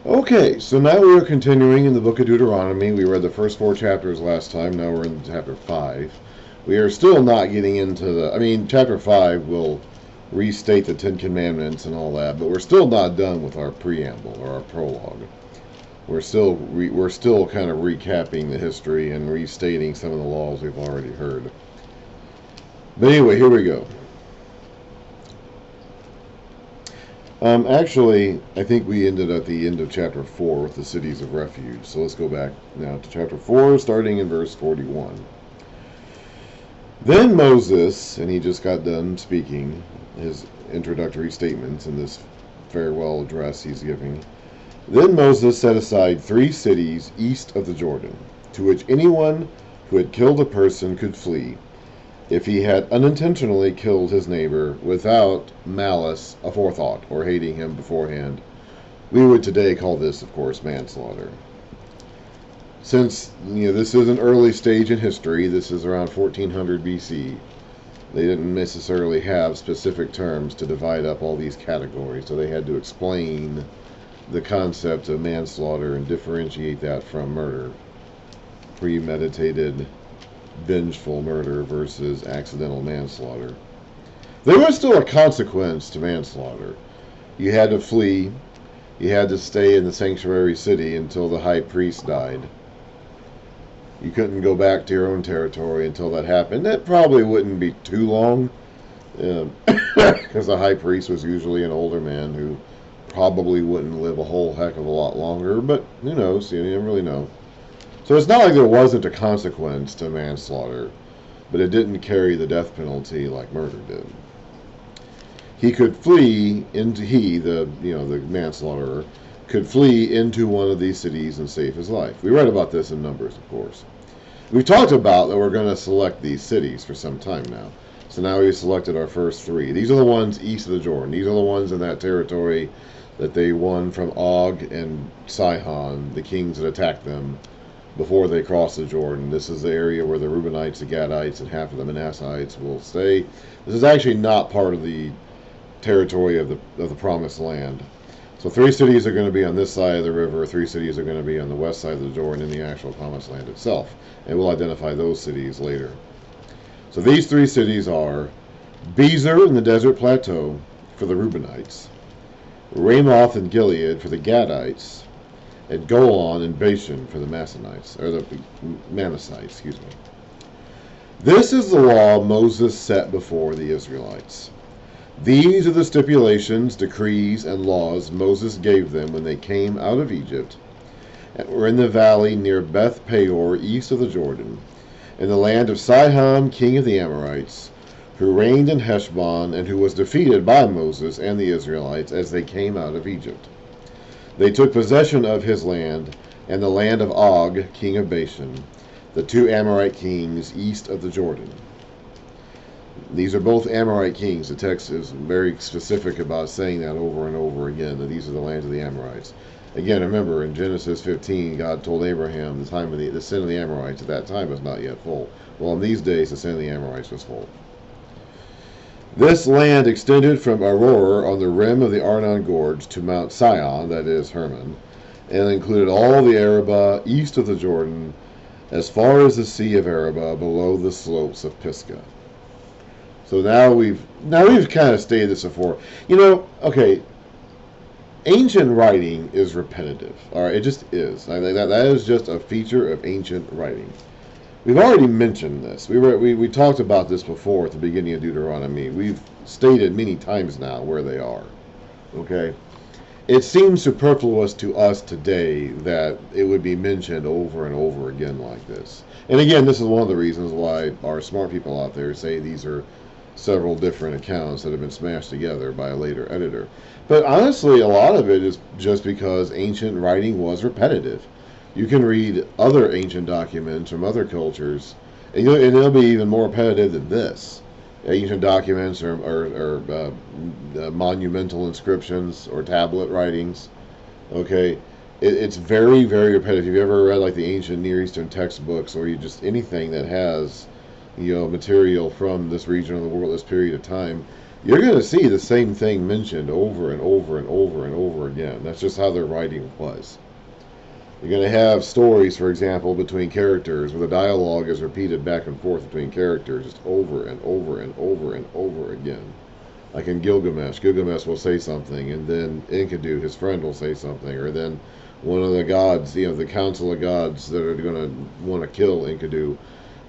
Okay, so now we are continuing in the book of Deuteronomy. We read the first 4 chapters last time. Now we're in chapter 5. We are still not getting into chapter 5 will restate the Ten Commandments and all that, but we're still not done with our preamble or our prologue. We're still kind of recapping the history and restating some of the laws we've already heard. But anyway, here we go. Actually, I think we ended at the end of chapter 4 with the cities of refuge. So let's go back now to chapter 4, starting in verse 41. Then Moses, and he just got done speaking his introductory statements in this farewell address he's giving. Then Moses set aside 3 cities east of the Jordan, to which anyone who had killed a person could flee, if he had unintentionally killed his neighbor without malice aforethought, or hating him beforehand. We would today call this, of course, manslaughter. Since this is an early stage in history, this is around 1400 BC, they didn't necessarily have specific terms to divide up all these categories, so they had to explain the concept of manslaughter and differentiate that from murder. Premeditated, vengeful murder versus accidental manslaughter. There was still a consequence to manslaughter. You had to flee. You had to stay in the sanctuary city until the high priest died. You couldn't go back to your own territory until that happened. That probably wouldn't be too long, because the high priest was usually an older man who probably wouldn't live a whole heck of a lot longer, but who knows? You never really know. So it's not like there wasn't a consequence to manslaughter, but it didn't carry the death penalty like murder did. He could flee the manslaughterer, could flee into one of these cities and save his life. We read about this in Numbers, of course. We've talked about that we're going to select these cities for some time now. So now we've selected our first 3. These are the ones east of the Jordan. These are the ones in that territory that they won from Og and Sihon, the kings that attacked them before they crossed the Jordan. This is the area where the Reubenites, the Gadites, and half of the Manassites will stay. This is actually not part of the territory of the Promised Land. So 3 cities are going to be on this side of the river, 3 cities are going to be on the west side of the Jordan in the actual Promised Land itself. And we'll identify those cities later. So these 3 cities are Bezer in the desert plateau for the Reubenites, Ramoth and Gilead for the Gadites, and Golan and Bashan for the Manassites. This is the law Moses set before the Israelites. These are the stipulations, decrees, and laws Moses gave them when they came out of Egypt and were in the valley near Beth Peor, east of the Jordan, in the land of Sihon, king of the Amorites, who reigned in Heshbon and who was defeated by Moses and the Israelites as they came out of Egypt. They took possession of his land and the land of Og, king of Bashan, the 2 Amorite kings east of the Jordan. These are both Amorite kings. The text is very specific about saying that over and over again, that these are the lands of the Amorites. Again, remember, in Genesis 15, God told Abraham the time of the sin of the Amorites at that time was not yet full. Well, in these days, the sin of the Amorites was full. This land extended from Aroer on the rim of the Arnon Gorge to Mount Sion, that is Hermon, and included all the Arabah east of the Jordan, as far as the Sea of Arabah below the slopes of Pisgah. So now we've kind of stated this before. Okay, ancient writing is repetitive. All right, it just is. I think that is just a feature of ancient writing. We've already mentioned this. We talked about this before at the beginning of Deuteronomy. We've stated many times now where they are. Okay? It seems superfluous to us today that it would be mentioned over and over again like this. And again, this is one of the reasons why our smart people out there say these are several different accounts that have been smashed together by a later editor. But honestly, a lot of it is just because ancient writing was repetitive. You can read other ancient documents from other cultures, and it'll be even more repetitive than this. Ancient documents or monumental inscriptions or tablet writings. Okay, it's very, very repetitive. If you ever read like the ancient Near Eastern textbooks, or you just anything that has material from this region of the world, this period of time, you're going to see the same thing mentioned over and over and over and over again. That's just how their writing was. You're going to have stories, for example, between characters where the dialogue is repeated back and forth between characters just over and over and over and over again. Like in Gilgamesh, Gilgamesh will say something, and then Enkidu, his friend, will say something, or then one of the gods, the council of gods that are going to want to kill Enkidu,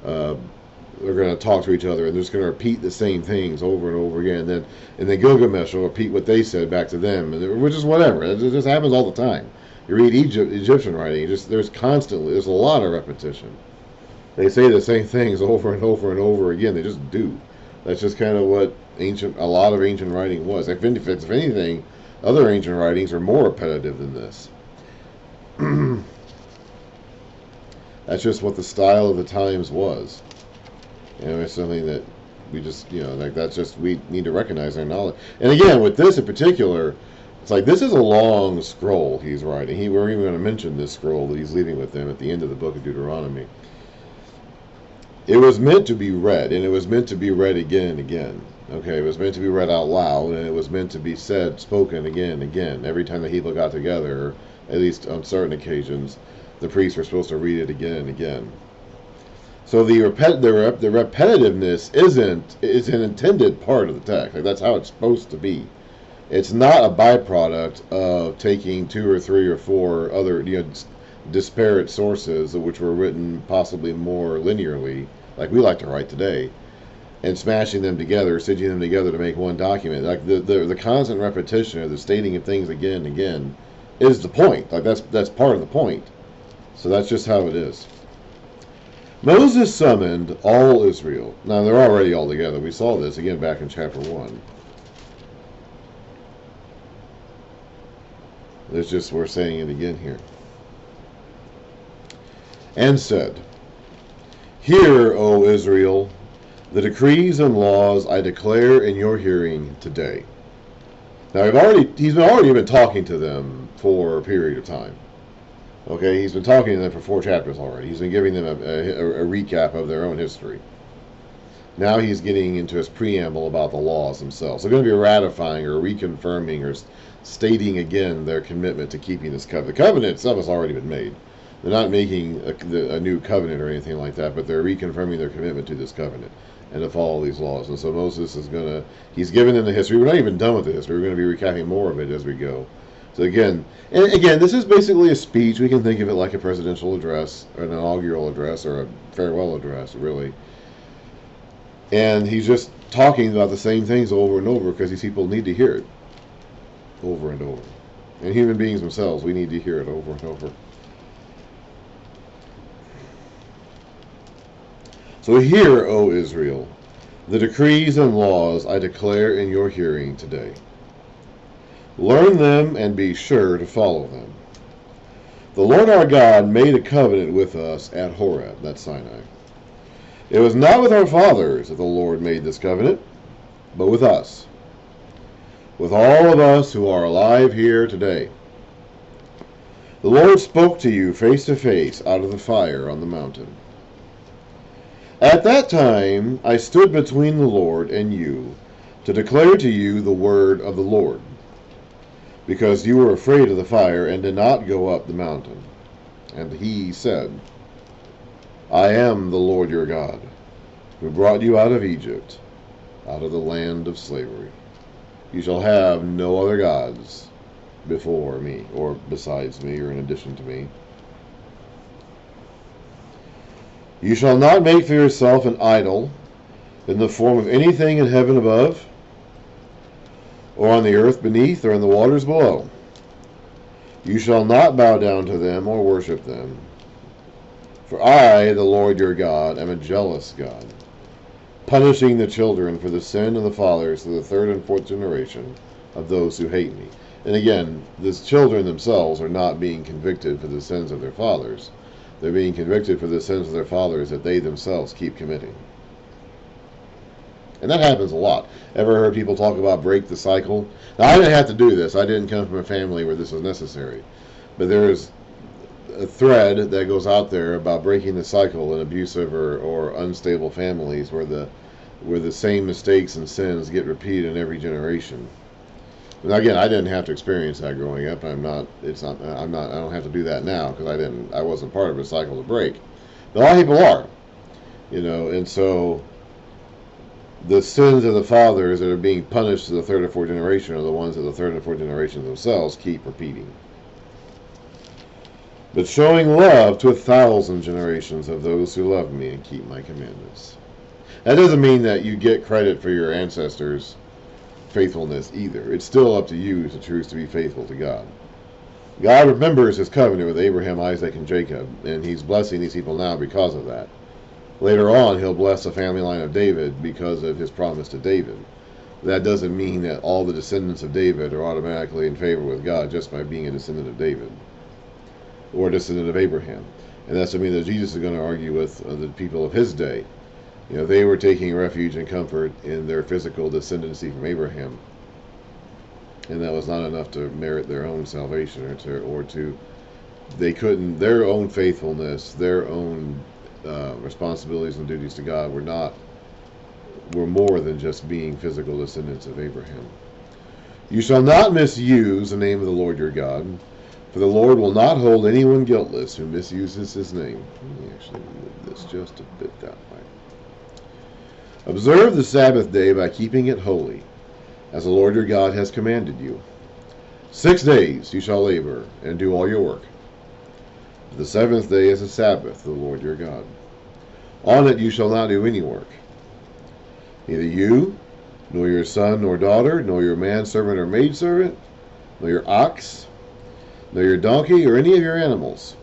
they're going to talk to each other, and they're just going to repeat the same things over and over again. And then Gilgamesh will repeat what they said back to them, which is whatever. It just happens all the time. You read Egyptian writing, there's a lot of repetition. They say the same things over and over and over again. They just do. That's just kind of what a lot of ancient writing was. If anything, other ancient writings are more repetitive than this. That's just what the style of the times was. It's something that we just, that's just, we need to recognize our knowledge. And again, with this in particular, it's like this is a long scroll he's writing. We're even going to mention this scroll that he's leaving with them at the end of the book of Deuteronomy. It was meant to be read, and it was meant to be read again and again. Okay, it was meant to be read out loud, and it was meant to be spoken again and again. Every time the people got together, or at least on certain occasions, the priests were supposed to read it again and again. So the repetitiveness is an intended part of the text. Like, that's how it's supposed to be. It's not a byproduct of taking 2 or 3 or 4 other disparate sources which were written possibly more linearly, like we like to write today, and smashing them together, stitching them together to make one document. Like the constant repetition or the stating of things again and again is the point. Like that's part of the point. So that's just how it is. Moses summoned all Israel. Now they're already all together. We saw this again back in chapter 1. It's just we're saying it again here. And said, "Hear, O Israel, the decrees and laws I declare in your hearing today." Now he's already been talking to them for a period of time. Okay, he's been talking to them for 4 chapters already. He's been giving them a recap of their own history. Now he's getting into his preamble about the laws themselves. They're going to be ratifying or reconfirming or stating again their commitment to keeping this covenant. The covenant itself has already been made. They're not making a new covenant or anything like that, but they're reconfirming their commitment to this covenant and to follow these laws. And so Moses he's giving them the history. We're not even done with the history. We're going to be recapping more of it as we go. So again, this is basically a speech. We can think of it like a presidential address, or an inaugural address, or a farewell address, really. And he's just talking about the same things over and over because these people need to hear it over and over. And human beings themselves, we need to hear it over and over. So hear, O Israel, the decrees and laws I declare in your hearing today. Learn them and be sure to follow them. The Lord our God made a covenant with us at Horeb, that's Sinai. It was not with our fathers that the Lord made this covenant, but with us, with all of us who are alive here today. The Lord spoke to you face to face out of the fire on the mountain. At that time I stood between the Lord and you to declare to you the word of the Lord, because you were afraid of the fire and did not go up the mountain. And he said, I am the Lord your God, who brought you out of Egypt, out of the land of slavery. You shall have no other gods before me, or besides me, or in addition to me. You shall not make for yourself an idol in the form of anything in heaven above, or on the earth beneath, or in the waters below. You shall not bow down to them or worship them. For I, the Lord your God, am a jealous God, punishing the children for the sin of the fathers to the 3rd and 4th generation of those who hate me. And again, the children themselves are not being convicted for the sins of their fathers. They're being convicted for the sins of their fathers that they themselves keep committing. And that happens a lot. Ever heard people talk about break the cycle? Now, I didn't have to do this. I didn't come from a family where this was necessary. But there's a thread that goes out there about breaking the cycle in abusive or unstable families where the where the same mistakes and sins get repeated in every generation. And again, I didn't have to experience that growing up. I'm not. It's not. I'm not. I don't have to do that now because I didn't. I wasn't part of a cycle to break. But a lot of people are, and so the sins of the fathers that are being punished to the third or fourth generation are the ones that the third and fourth generation themselves keep repeating. But showing love to 1,000 generations of those who love me and keep my commandments. That doesn't mean that you get credit for your ancestors' faithfulness either. It's still up to you to choose to be faithful to God. God remembers his covenant with Abraham, Isaac, and Jacob, and he's blessing these people now because of that. Later on, he'll bless the family line of David because of his promise to David. That doesn't mean that all the descendants of David are automatically in favor with God just by being a descendant of David or a descendant of Abraham. And that's something that Jesus is going to argue with the people of his day. They were taking refuge and comfort in their physical descendancy from Abraham, and that was not enough to merit their own salvation, they couldn't, their own faithfulness, their own responsibilities and duties to God were more than just being physical descendants of Abraham. You shall not misuse the name of the Lord your God, for the Lord will not hold anyone guiltless who misuses his name. Let me actually move this just a bit that way. Observe the Sabbath day by keeping it holy, as the Lord your God has commanded you. 6 days you shall labor and do all your work. But the seventh day is a Sabbath to the Lord your God. On it you shall not do any work. Neither you, nor your son nor daughter, nor your manservant or maidservant, nor your ox, nor your donkey, or any of your animals,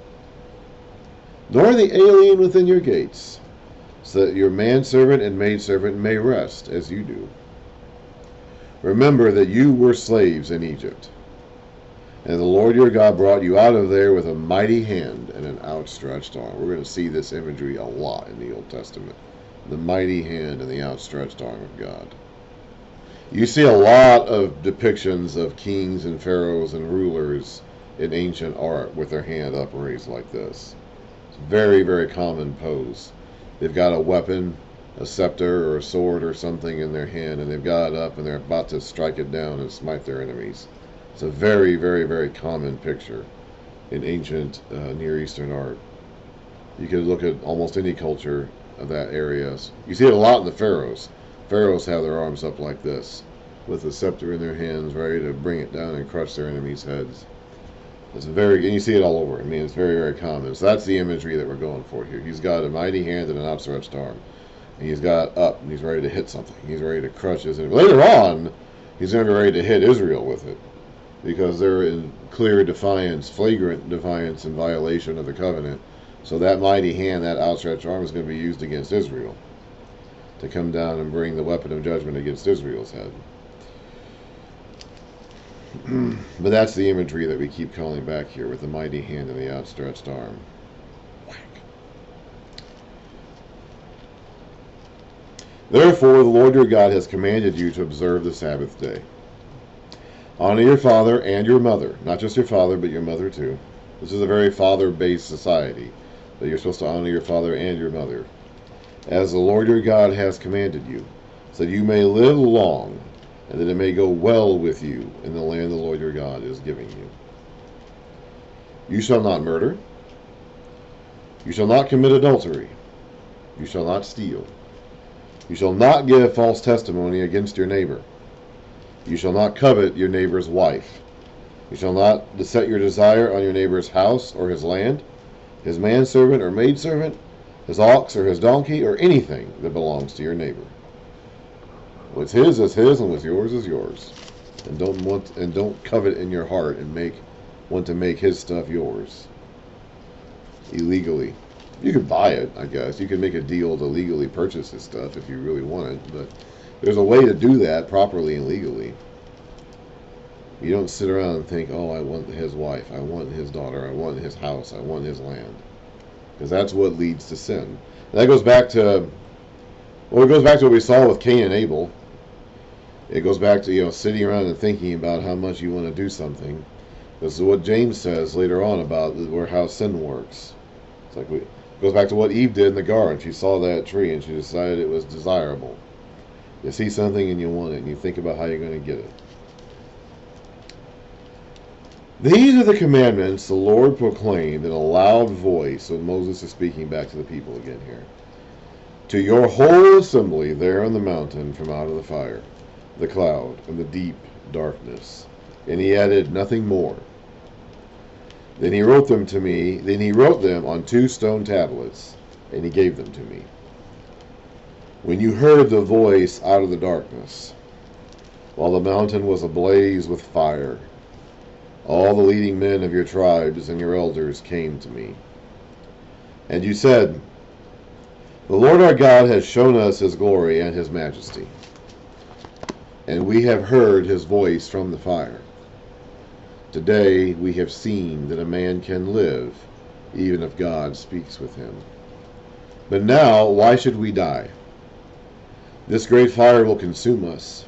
nor the alien within your gates, so that your manservant and maidservant may rest as you do. Remember that you were slaves in Egypt, and the Lord your God brought you out of there with a mighty hand and an outstretched arm. We're going to see this imagery a lot in the Old Testament. The mighty hand and the outstretched arm of God. You see a lot of depictions of kings and pharaohs and rulers in ancient art with their hand upraised like this. It's a very, very common pose. They've got a weapon, a scepter or a sword or something in their hand, and they've got it up and they're about to strike it down and smite their enemies. It's a very, very, very common picture in ancient Near Eastern art. You could look at almost any culture of that area. You see it a lot in the pharaohs. Pharaohs have their arms up like this, with a scepter in their hands, ready to bring it down and crush their enemies' heads. And you see it all over. I mean, it's very, very common. So that's the imagery that we're going for here. He's got a mighty hand and an outstretched arm. And he's got up, and he's ready to hit something. He's ready to crush his enemy. Later on, he's going to be ready to hit Israel with it, because they're in clear defiance, flagrant defiance and violation of the covenant. So that mighty hand, that outstretched arm, is going to be used against Israel to come down and bring the weapon of judgment against Israel's head. But that's the imagery that we keep calling back here, with the mighty hand and the outstretched arm. Whack. Therefore, the Lord your God has commanded you to observe the Sabbath day. Honor your father and your mother. Not just your father, but your mother too. This is a very father-based society, that you're supposed to honor your father and your mother, as the Lord your God has commanded you, so that you may live long, and that it may go well with you in the land the Lord your God is giving you. You shall not murder. You shall not commit adultery. You shall not steal. You shall not give false testimony against your neighbor. You shall not covet your neighbor's wife. You shall not set your desire on your neighbor's house or his land, his manservant or maidservant, his ox or his donkey, or anything that belongs to your neighbor. What's his is his, and what's yours is yours. And don't covet in your heart and want to make his stuff yours illegally. You could buy it, I guess. You could make a deal to legally purchase his stuff if you really want it, but there's a way to do that properly and legally. You don't sit around and think, oh, I want his wife, I want his daughter, I want his house, I want his land. Because that's what leads to sin. And that goes back to, it goes back to what we saw with Cain and Abel. It goes back to, sitting around and thinking about how much you want to do something. This is what James says later on about how sin works. It's like it goes back to what Eve did in the garden. She saw that tree and she decided it was desirable. You see something and you want it, and you think about how you're going to get it. These are the commandments the Lord proclaimed in a loud voice. So Moses is speaking back to the people again here. To your whole assembly there on the mountain from out of the fire, the cloud, and the deep darkness. And he added nothing more. Then he wrote them to me. Then he wrote them on 2 stone tablets, and he gave them to me. When you heard the voice out of the darkness, while the mountain was ablaze with fire, all the leading men of your tribes and your elders came to me. And you said, the Lord our God has shown us his glory and his majesty, and we have heard his voice from the fire. Today we have seen that a man can live, even if God speaks with him. But now, why should we die? This great fire will consume us,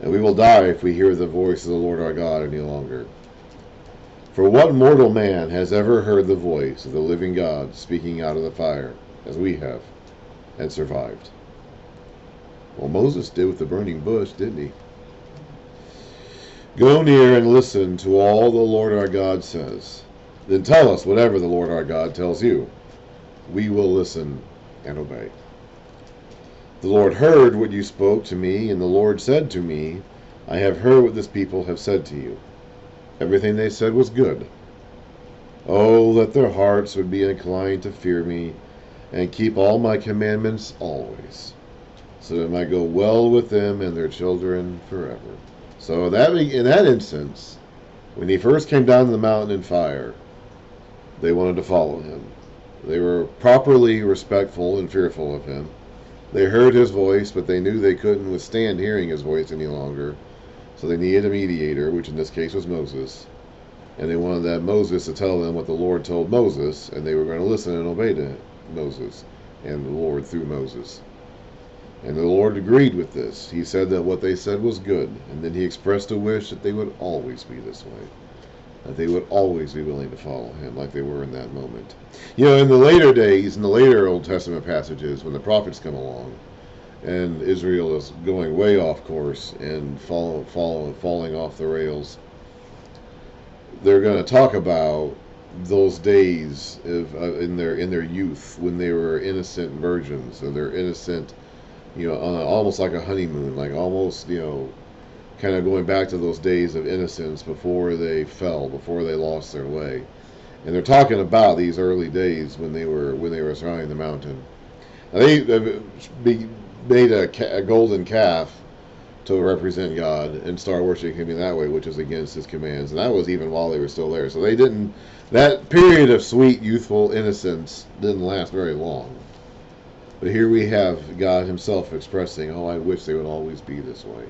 and we will die if we hear the voice of the Lord our God any longer. For what mortal man has ever heard the voice of the living God speaking out of the fire, as we have, and survived? Well, Moses did with the burning bush, didn't he? Go near and listen to all the Lord our God says. Then tell us whatever the Lord our God tells you. We will listen and obey. The Lord heard what you spoke to me, and the Lord said to me, I have heard what this people have said to you. Everything they said was good. Oh, that their hearts would be inclined to fear me and keep all my commandments always, so that it might go well with them and their children forever. So in that instance, when he first came down the mountain in fire, they wanted to follow him. They were properly respectful and fearful of him. They heard his voice, but they knew they couldn't withstand hearing his voice any longer. So they needed a mediator, which in this case was Moses. And they wanted that Moses to tell them what the Lord told Moses, and they were going to listen and obey to Moses and the Lord through Moses. And the Lord agreed with this. He said that what they said was good, and then he expressed a wish that they would always be this way, that they would always be willing to follow him like they were in that moment. You know, in the later days, in the later Old Testament passages, when the prophets come along, and Israel is going way off course and falling off the rails, they're going to talk about those days in their youth when they were innocent virgins, and they're innocent, you know, almost like a honeymoon, like almost, you know, kind of going back to those days of innocence before they fell, before they lost their way. And they're talking about these early days when they were surrounding the mountain. Now they made a golden calf to represent God and start worshiping him in that way, which is against his commands. And that was even while they were still there. So that period of sweet, youthful innocence didn't last very long. But here we have God himself expressing, oh, I wish they would always be this way.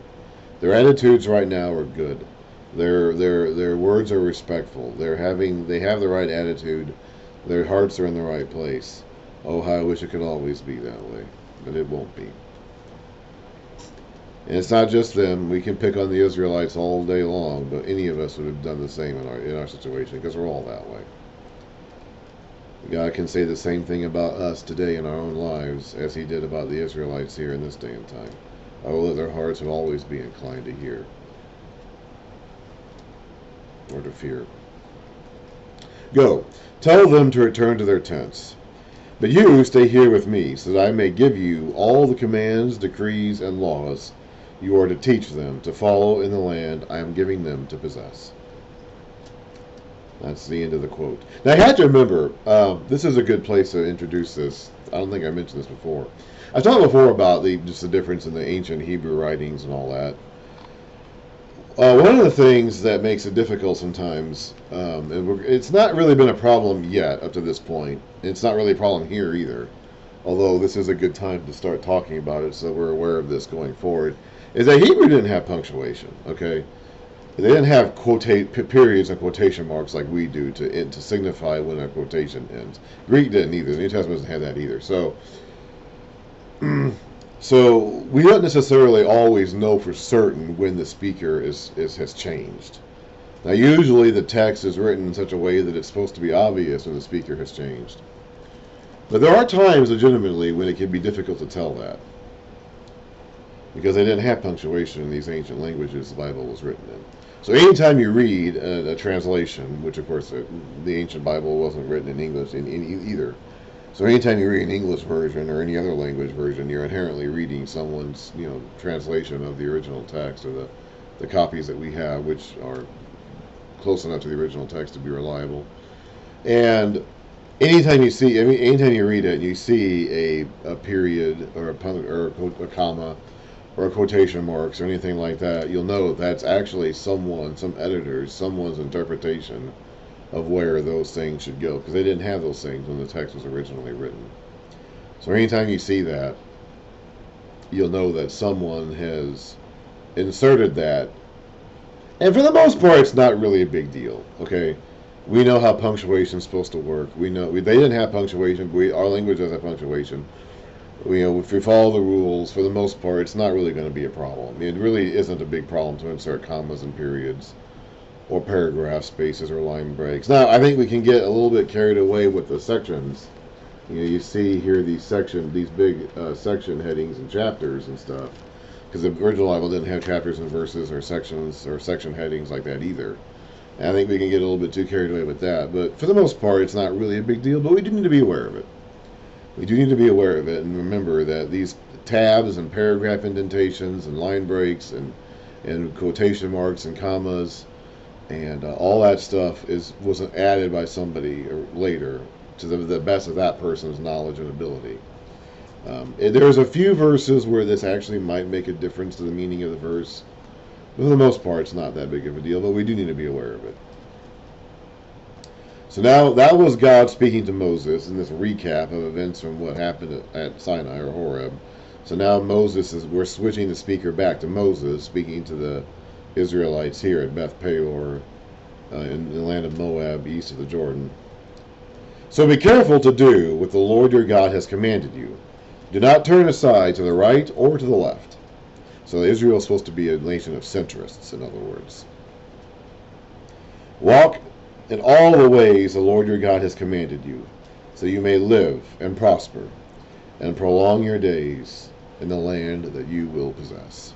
Their attitudes right now are good. Their words are respectful. They have the right attitude. Their hearts are in the right place. Oh, how I wish it could always be that way. But it won't be. And it's not just them. We can pick on the Israelites all day long, but any of us would have done the same in our situation, because we're all that way. God can say the same thing about us today in our own lives as he did about the Israelites here in this day and time. Oh, that their hearts would always be inclined to hear or to fear. Go, tell them to return to their tents. But you stay here with me, so that I may give you all the commands, decrees, and laws you are to teach them to follow in the land I am giving them to possess. That's the end of the quote. Now, I had to remember, this is a good place to introduce this. I don't think I mentioned this before. I've talked before about just the difference in the ancient Hebrew writings and all that. One of the things that makes it difficult sometimes, and it's not really been a problem yet up to this point. It's not really a problem here either, although this is a good time to start talking about it so we're aware of this going forward, is that Hebrew didn't have punctuation, okay? They didn't have periods and quotation marks like we do to signify when a quotation ends. Greek didn't either. The New Testament doesn't have that either. So we don't necessarily always know for certain when the speaker has changed. Now, usually the text is written in such a way that it's supposed to be obvious when the speaker has changed. But there are times, legitimately, when it can be difficult to tell that. because they didn't have punctuation in these ancient languages the Bible was written in. So anytime you read a translation, which of course the ancient Bible wasn't written in English in either. So anytime you read an English version or any other language version, you're inherently reading someone's translation of the original text, or the copies that we have, which are close enough to the original text to be reliable. And anytime you read it, and you see a period or a comma or a quotation marks or anything like that, you'll know that's actually some editor's, someone's interpretation of where those things should go, because they didn't have those things when the text was originally written. So anytime you see that, you'll know that someone has inserted that. And for the most part, it's not really a big deal. Okay, we know how punctuation is supposed to work. We know they didn't have punctuation. Our language does have punctuation. If we follow the rules, for the most part, it's not really going to be a problem. It really isn't a big problem to insert commas and periods, or paragraph spaces, or line breaks. Now, I think we can get a little bit carried away with the sections. You see here these big section headings and chapters and stuff, because the original Bible didn't have chapters and verses or sections or section headings like that either. And I think we can get a little bit too carried away with that. But for the most part, it's not really a big deal, but we do need to be aware of it. We do need to be aware of it and remember that these tabs and paragraph indentations and line breaks and quotation marks and commas and all that stuff wasn't added by somebody or later to the best of that person's knowledge and ability. There's a few verses where this actually might make a difference to the meaning of the verse. But for the most part, it's not that big of a deal, but we do need to be aware of it. So now that was God speaking to Moses in this recap of events from what happened at Sinai or Horeb. So now we're switching the speaker back to Moses speaking to the Israelites here at Beth Peor in the land of Moab, east of the Jordan. So be careful to do what the Lord your God has commanded you. Do not turn aside to the right or to the left. So Israel is supposed to be a nation of centrists, in other words. Walk in all the ways the Lord your God has commanded you, so you may live and prosper and prolong your days in the land that you will possess.